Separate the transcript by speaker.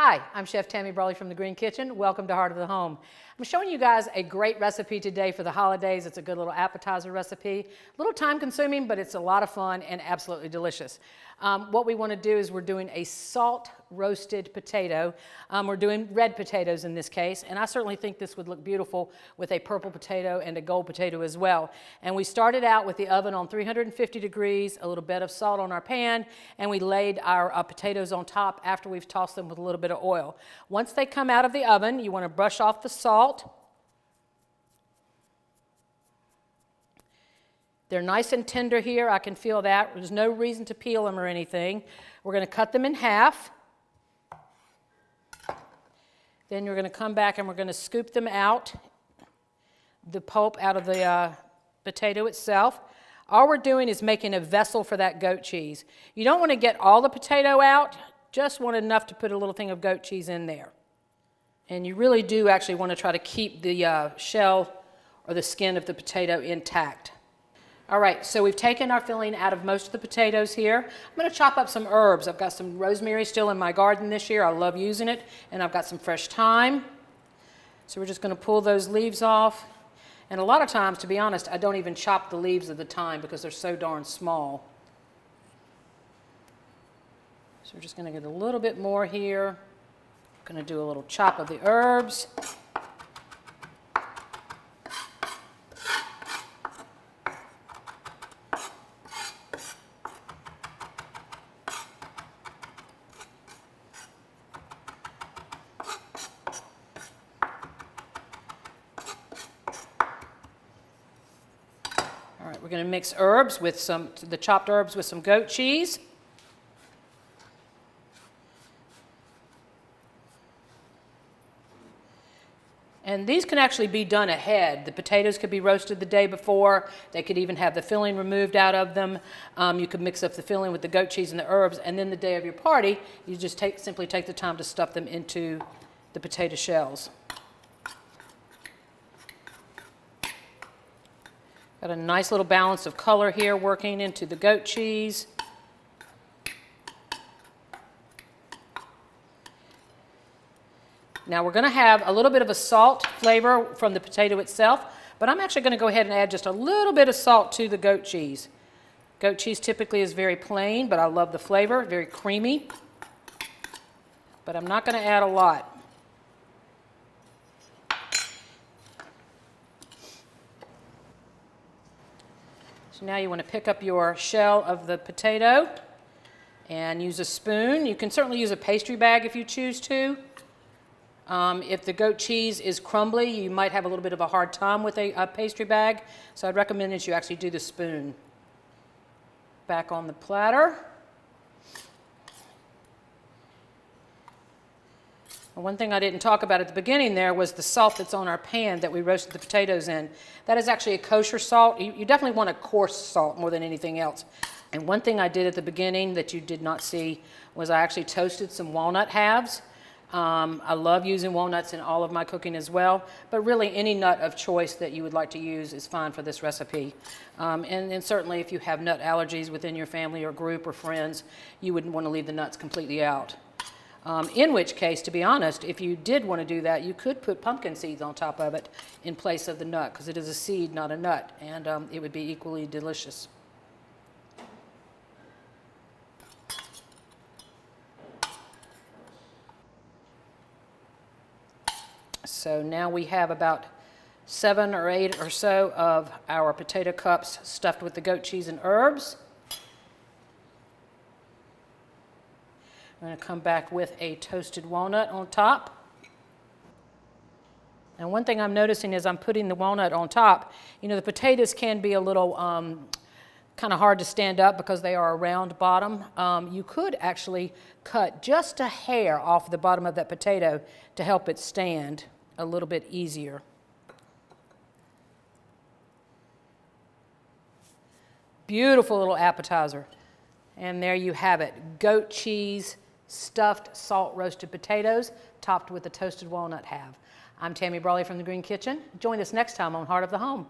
Speaker 1: Hi, I'm Chef Tammy Brawley from the Green Kitchen. Welcome to Heart of the Home. I'm showing you guys a great recipe today for the holidays. It's a good little appetizer recipe. A little time consuming, but it's a lot of fun and absolutely delicious. What we want to do is we're doing a salt roasted potato. We're doing red potatoes in this case, and I certainly think this would look beautiful with a purple potato and a gold potato as well. And we started out with the oven on 350 degrees, a little bit of salt on our pan, and we laid our potatoes on top after we've tossed them with a little bit of oil. Once they come out of the oven, you want to brush off the salt. They're nice and tender here. I can feel that. There's no reason to peel them or anything. We're going to cut them in half. Then you're going to come back and we're going to scoop them out, the pulp out of the potato itself. All we're doing is making a vessel for that goat cheese. You don't want to get all the potato out, just want enough to put a little thing of goat cheese in there. And you really do actually want to try to keep the shell or the skin of the potato intact. All right, so we've taken our filling out of most of the potatoes here. I'm going to chop up some herbs. I've got some rosemary still in my garden this year. I love using it. And I've got some fresh thyme. So we're just going to pull those leaves off. And a lot of times, to be honest, I don't even chop the leaves of the thyme because they're so darn small. So we're just going to get a little bit more here. Going to do a little chop of the herbs. All right, we're going to mix herbs with the chopped herbs with some goat cheese. And these can actually be done ahead. The potatoes could be roasted the day before. They could even have the filling removed out of them. You could mix up the filling with the goat cheese and the herbs, and then the day of your party, you just simply take the time to stuff them into the potato shells. Got a nice little balance of color here working into the goat cheese. Now we're going to have a little bit of a salt flavor from the potato itself, but I'm actually going to go ahead and add just a little bit of salt to the goat cheese. Goat cheese typically is very plain, but I love the flavor, very creamy. But I'm not going to add a lot. So now you want to pick up your shell of the potato and use a spoon. You can certainly use a pastry bag if you choose to. If the goat cheese is crumbly, you might have a little bit of a hard time with a pastry bag. So I'd recommend that you actually do the spoon. Back on the platter. One thing I didn't talk about at the beginning there was the salt that's on our pan that we roasted the potatoes in. That is actually a kosher salt. You definitely want a coarse salt more than anything else. And one thing I did at the beginning that you did not see was I actually toasted some walnut halves. I love using walnuts in all of my cooking as well, but really any nut of choice that you would like to use is fine for this recipe. And certainly if you have nut allergies within your family or group or friends, you wouldn't want to leave the nuts completely out. In which case, to be honest, if you did want to do that, you could put pumpkin seeds on top of it in place of the nut, because it is a seed, not a nut, and it would be equally delicious. So now we have about 7 or 8 or so of our potato cups stuffed with the goat cheese and herbs. I'm going to come back with a toasted walnut on top. And one thing I'm noticing as I'm putting the walnut on top, you know, the potatoes can be a little kind of hard to stand up because they are a round bottom. You could actually cut just a hair off the bottom of that potato to help it stand a little bit easier. Beautiful little appetizer. And there you have it, goat cheese stuffed salt roasted potatoes topped with a toasted walnut half. I'm Tammy Brawley from the Green Kitchen. Join us next time on Heart of the Home.